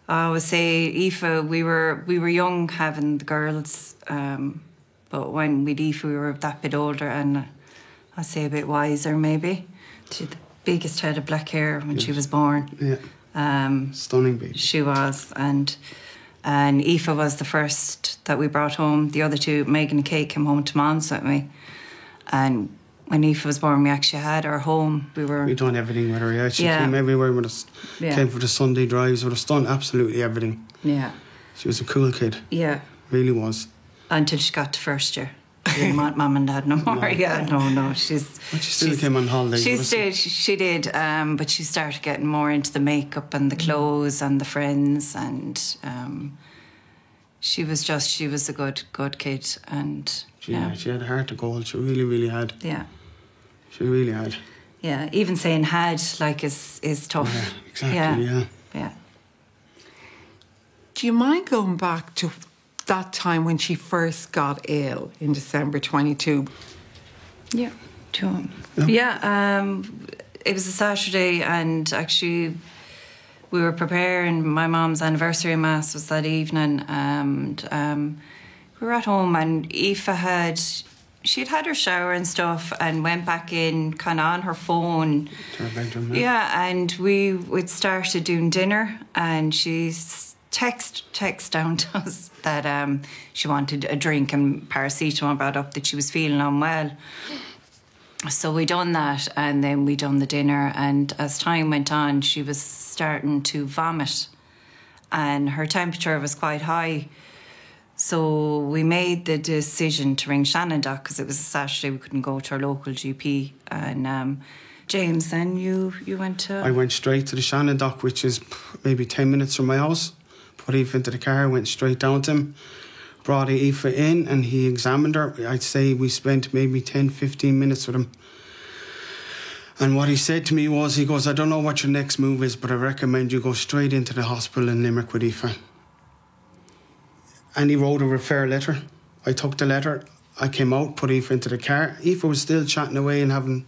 I would say Aoife, we were young having the girls, but when we'd Aoife, we were that bit older and I'd say a bit wiser maybe. She had the biggest head of black hair when she was born. Yeah. Stunning baby. She was, and Aoife was the first that we brought home. The other two, Megan and Kate, came home to Mons with me. And when Aoife was born, we actually had her home. We done everything with her, yeah. She came everywhere with us. Yeah. Came for the Sunday drives with us, done absolutely everything. Yeah. She was a cool kid. Yeah. Really was. Until she got to first year. She didn't want mum and dad no more. No. Yeah, no. But she still came on holiday. She did, but she started getting more into the makeup and the clothes and the friends, and she was a good kid, and she had a heart of gold. She really, really had. Yeah. She really had. Yeah, even saying had like is tough. Yeah, exactly. Yeah. Do you mind going back to that time when she first got ill in December 22? Yeah, sure. Yeah, it was a Saturday, and actually we were preparing. My mum's anniversary mass was that evening, and we were at home, and Aoife she'd had her shower and stuff and went back in kind of on her phone. To her bedroom, yeah, and we'd started doing dinner, and she's text down to us that she wanted a drink, and paracetamol brought up that she was feeling unwell. So we done that, and then we done the dinner, and as time went on, she was starting to vomit, and her temperature was quite high. So we made the decision to ring Shannon Doc, because it was a Saturday, we couldn't go to our local GP. And James, then you went to... I went straight to the Shannon Doc, which is maybe 10 minutes from my house. Put Aoife into the car, went straight down to him, brought Aoife in, and he examined her. I'd say we spent maybe 10-15 minutes with him. And what he said to me was, he goes, I don't know what your next move is, but I recommend you go straight into the hospital in Limerick with Aoife. And he wrote a refer letter. I took the letter, I came out, put Aoife into the car. Aoife was still chatting away and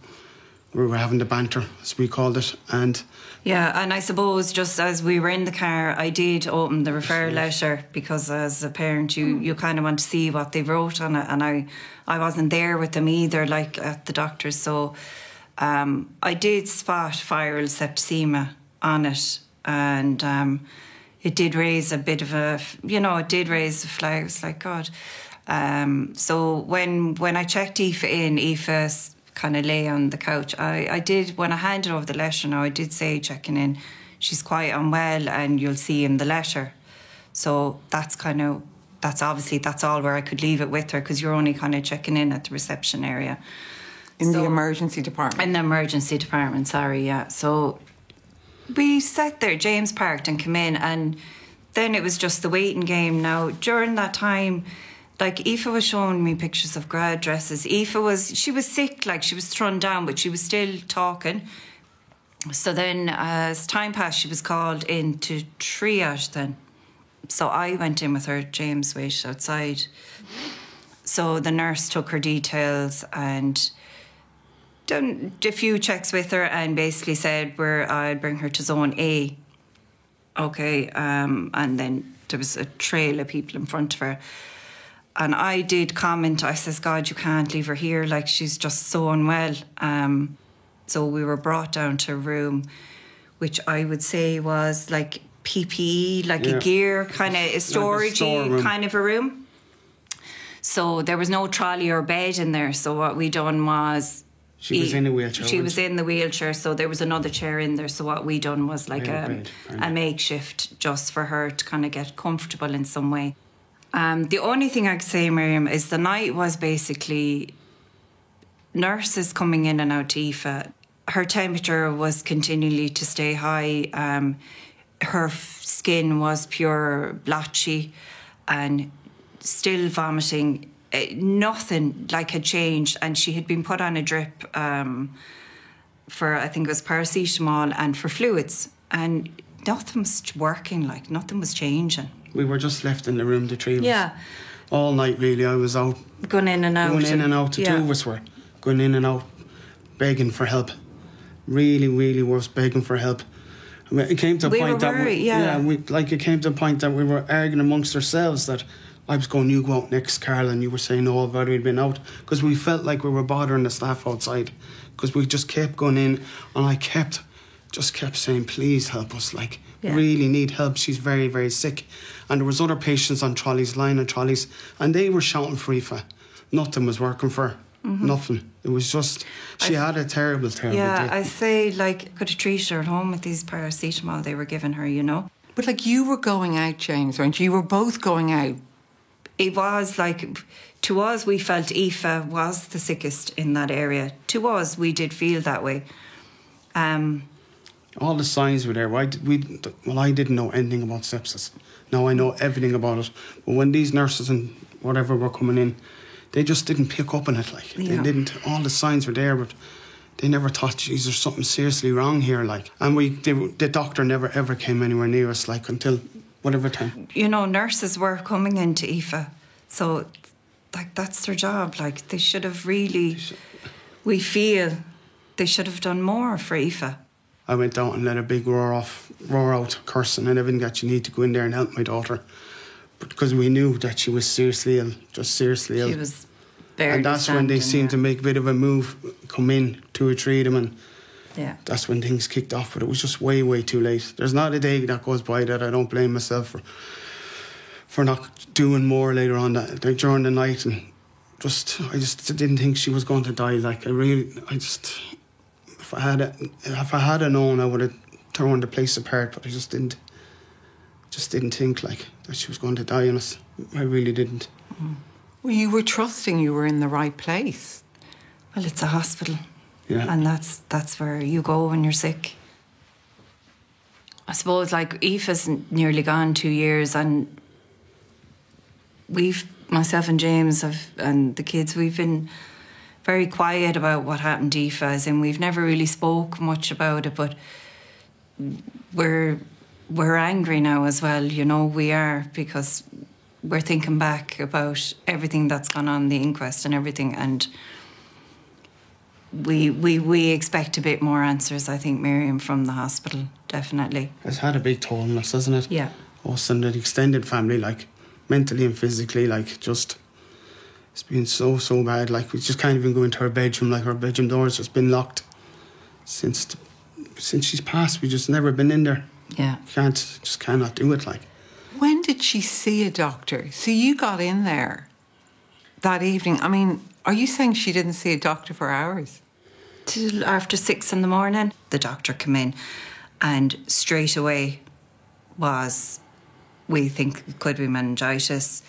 we were having the banter, as we called it. And yeah, and I suppose just as we were in the car, I did open the refer letter, because as a parent, you kind of want to see what they wrote on it. And I wasn't there with them either, like at the doctor's. So I did spot viral septicemia on it. And it did raise a bit of it did raise a flag. It was like, God. So when I checked Aoife in, Aoife kind of lay on the couch. I did, when I handed over the letter now, I did say, checking in, she's quite unwell, and you'll see in the letter. So that's all where I could leave it with her, because you're only kind of checking in at the reception area. In the emergency department? In the emergency department, sorry, yeah. So we sat there, James parked and came in, and then it was just the waiting game. Now, during that time, like, Aoife was showing me pictures of grad dresses. She was sick, like, she was thrown down, but she was still talking. So then, as time passed, she was called in to triage then. So I went in with her, James waited outside. So the nurse took her details and done a few checks with her, and basically said I'd bring her to zone A. Okay, and then there was a trail of people in front of her. And I did comment, I says, God, you can't leave her here, like, she's just so unwell. So we were brought down to a room, which I would say was like PPE, like a gear, kind of a storage kind of a room. So there was no trolley or bed in there. So what we done was... She was in a wheelchair. She was in the wheelchair, so there was another chair in there. So what we done was like a makeshift just for her to kind of get comfortable in some way. The only thing I could say, Miriam, is the night was basically nurses coming in and out to Aoife. Her temperature was continually to stay high. Her skin was pure blotchy and still vomiting. Nothing like had changed, and she had been put on a drip for, I think it was paracetamol and for fluids, and nothing was working, like nothing was changing. We were just left in the room, the three of us. Yeah. All night, really. I was out. Going in and out. The two of us were going in and out, begging for help. Really, really was begging for help. I mean, it came to a We point were that worried, yeah. it came to a point that we were arguing amongst ourselves that I was going, you go out next, Carl, and you were saying, no, I've already been out, because we felt like we were bothering the staff outside, because we just kept going in, and I kept saying, please help us, like, really need help. She's very, very sick. And there was other patients on trolleys, lying on trolleys, and they were shouting for Aoife. Nothing was working for her. Nothing. It was just, she had a terrible, terrible day. I say, like, could have treated her at home with these paracetamol they were giving her, you know. But, like, you were going out, James, weren't you? You were both going out. It was, like, to us, we felt Aoife was the sickest in that area. To us, we did feel that way. All the signs were there. I didn't know anything about sepsis. Now I know everything about it. But when these nurses and whatever were coming in, they just didn't pick up on it. Like, they didn't. All the signs were there, but they never thought, geez, there's something seriously wrong here. Like, and the doctor never ever came anywhere near us. Like, until whatever time. You know, nurses were coming into Aoife, so like that's their job. Like, they should have really. We feel they should have done more for Aoife. I went out and let a big roar out, cursing and everything, that you need to go in there and help my daughter. Because we knew that she was seriously ill, just seriously ill. She was barely. And that's when they seemed to make a bit of a move, come in, 2 or 3 of them, and that's when things kicked off. But it was just way, way too late. There's not a day that goes by that I don't blame myself for not doing more later on during the night. And I just didn't think she was going to die. Like, if I had known, I would have torn the place apart. But I just didn't think like that she was going to die on us. I really didn't. Well, you were trusting you were in the right place. Well, it's a hospital. Yeah. And that's where you go when you're sick. I suppose, like, Aoife's nearly gone 2 years, and myself and James and the kids, we've been very quiet about what happened to Aoife, as in we've never really spoke much about it, but we're angry now as well, you know, we are, because we're thinking back about everything that's gone on, the inquest and everything, and we expect a bit more answers, I think, Miriam, from the hospital, definitely. It's had a big toll on us, hasn't it? Yeah. Us and the extended family, like, mentally and physically, like, just, it's been so bad. Like, we just can't even go into her bedroom. Like, her bedroom door's just been locked since she's passed. We just never been in there. Yeah. Just cannot do it, like. When did she see a doctor? So you got in there that evening. I mean, are you saying she didn't see a doctor for hours? Till after 6 a.m, the doctor came in, and straight away we think it could be meningitis,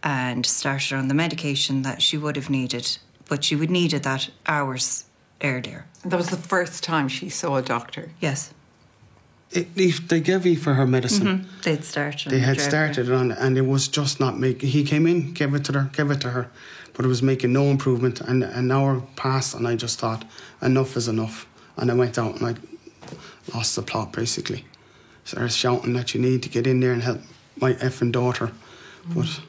and started her on the medication that she would have needed, but she would needed that hours earlier. That was the first time she saw a doctor? Yes. They gave Aoife her medicine. They'd started. They had started on it, and it was just not making. He came in, gave it to her, but it was making no improvement. And an hour passed, and I just thought, enough is enough. And I went out and I lost the plot, basically. Started shouting that you need to get in there and help my effing daughter. But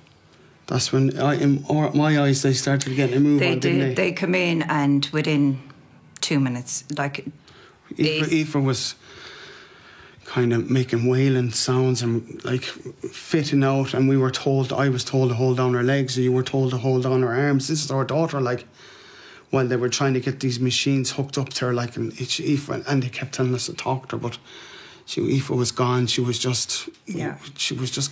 that's when, in my eyes, they started getting a move on, didn't they? They come in, and within 2 minutes, like... Aoife was kind of making wailing sounds and, like, fitting out, and I was told to hold down her legs, and you were told to hold down her arms. This is our daughter, like, while they were trying to get these machines hooked up to her, like, and they kept telling us to talk to her, but Aoife was gone. She was just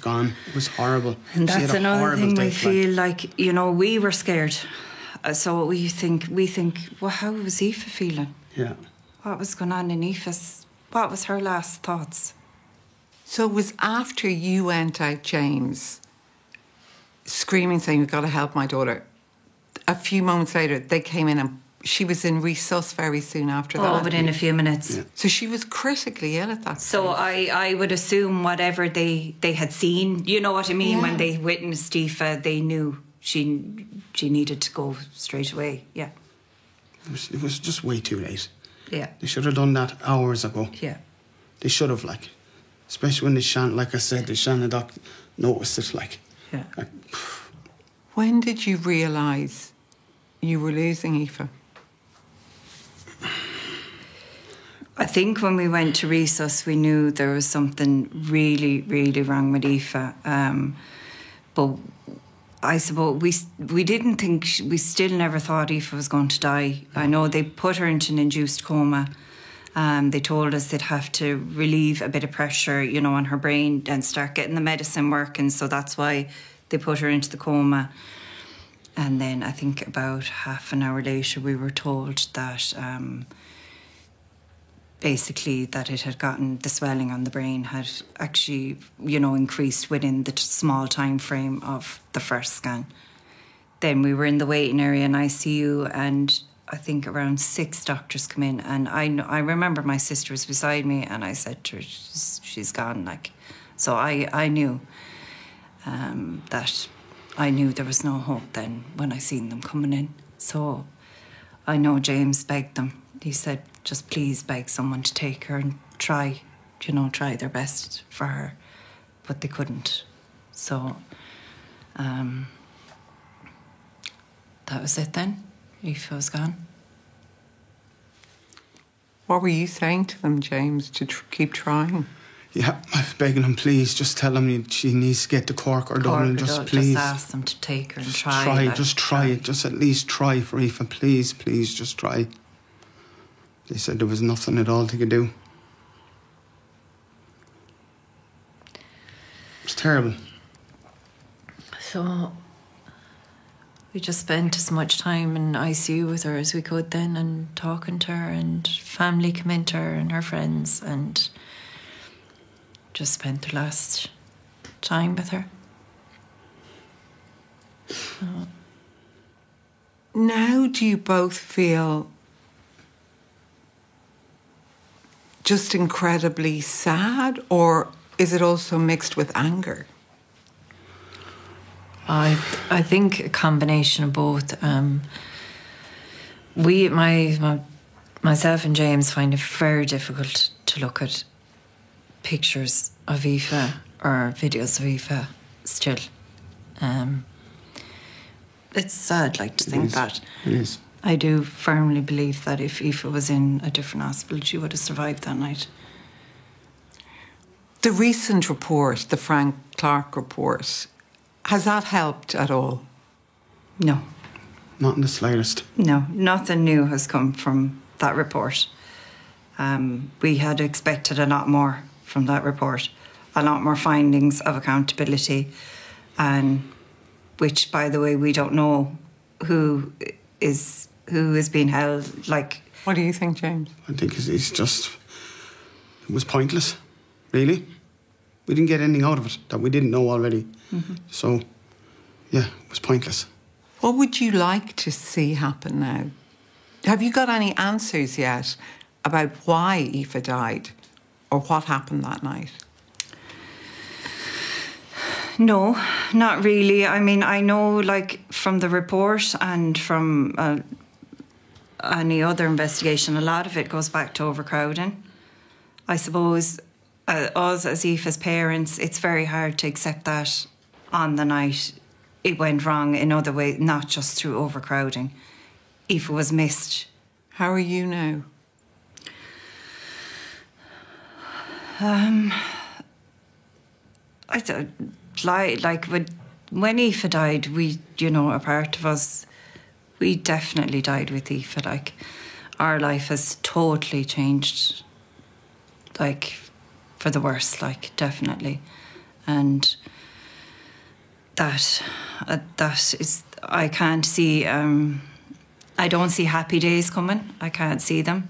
gone. It was horrible. And that's another thing we feel like, you know, we were scared. So we think, well, how was Aoife feeling? Yeah. What was going on in Aoife's, what was her last thoughts? So it was after you went out, James, screaming, saying, we've got to help my daughter. A few moments later, they came in and she was in resus very soon after that. Oh, within a few minutes. Yeah. So she was critically ill at that So I would assume whatever they had seen, you know what I mean, when they witnessed Aoife, they knew she needed to go straight away. Yeah. It was just way too late. Yeah. They should have done that hours ago. Yeah. They should have, like, especially when like I said, the Shannon doc noticed it, like. Yeah. When did you realise you were losing Aoife? I think when we went to resus, we knew there was something really, really wrong with Aoife. But I suppose we didn't think, we still never thought Aoife was going to die. I know they put her into an induced coma. They told us they'd have to relieve a bit of pressure, you know, on her brain and start getting the medicine working. So that's why they put her into the coma. And then I think about half an hour later, we were told that basically that it had gotten, the swelling on the brain had actually, you know, increased within the small time frame of the first scan. Then we were in the waiting area in ICU, and I think around 6 doctors come in, and I remember my sister was beside me, and I said to her, she's gone, like. So I knew that I knew there was no hope then when I seen them coming in. So I know James begged them. He said, just please beg someone to take her and try their best for her. But they couldn't. So that was it then. Aoife was gone. What were you saying to them, James, to keep trying? Yeah, I was begging him, please, just tell him she needs to get to Cork or Dublin, please. Just ask them to take her and try. Try it. Just at least try for Aoife, please, just try. They said there was nothing at all they could do. It was terrible. So we just spent as much time in ICU with her as we could then, and talking to her, and family come into her and her friends, and just spent the last time with her. So. Now do you both feel just incredibly sad, or is it also mixed with anger? I think a combination of both. Myself and James find it very difficult to look at pictures of Aoife or videos of Aoife still. It's sad, like, to think that. It is. I do firmly believe that if Aoife was in a different hospital, she would have survived that night. The recent report, the Frank Clark report, has that helped at all? No. Not in the slightest. No, nothing new has come from that report. We had expected a lot more from that report, a lot more findings of accountability, and which, by the way, we don't know who is being held. Like, what do you think, James? I think it was pointless, really. We didn't get anything out of it that we didn't know already. Mm-hmm. So, yeah, it was pointless. What would you like to see happen now? Have you got any answers yet about why Aoife died or what happened that night? No, not really. I mean, I know, like, from the report and from any other investigation, a lot of it goes back to overcrowding. I suppose us as Aoife's parents, it's very hard to accept that on the night it went wrong in other ways, not just through overcrowding. Aoife was missed. How are you now? I don't, like when Aoife died, we, a part of us, we definitely died with Aoife. Like, our life has totally changed, like, for the worse, like, definitely. And that is, I can't see, I don't see happy days coming. I can't see them.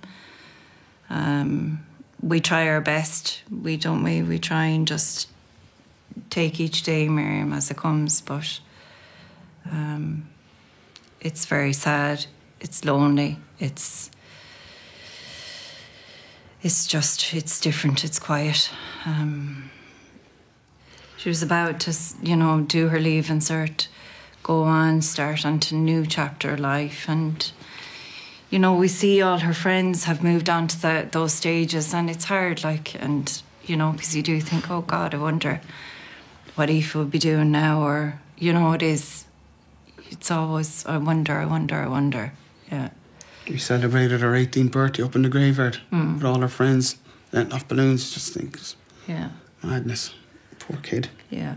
We try our best, we try and just take each day, Miriam, as it comes, but it's very sad, it's lonely, it's different, it's quiet. She was about to, do her leave insert, go on, start onto a new chapter of life, and we see all her friends have moved on to those stages, and it's hard, like, and because you do think, oh God, I wonder what Aoife would be doing now, or it's always, I wonder, yeah. We celebrated our 18th birthday up in the graveyard with all our friends, letting off balloons. Just think, it's Yeah. madness. Poor kid. Yeah.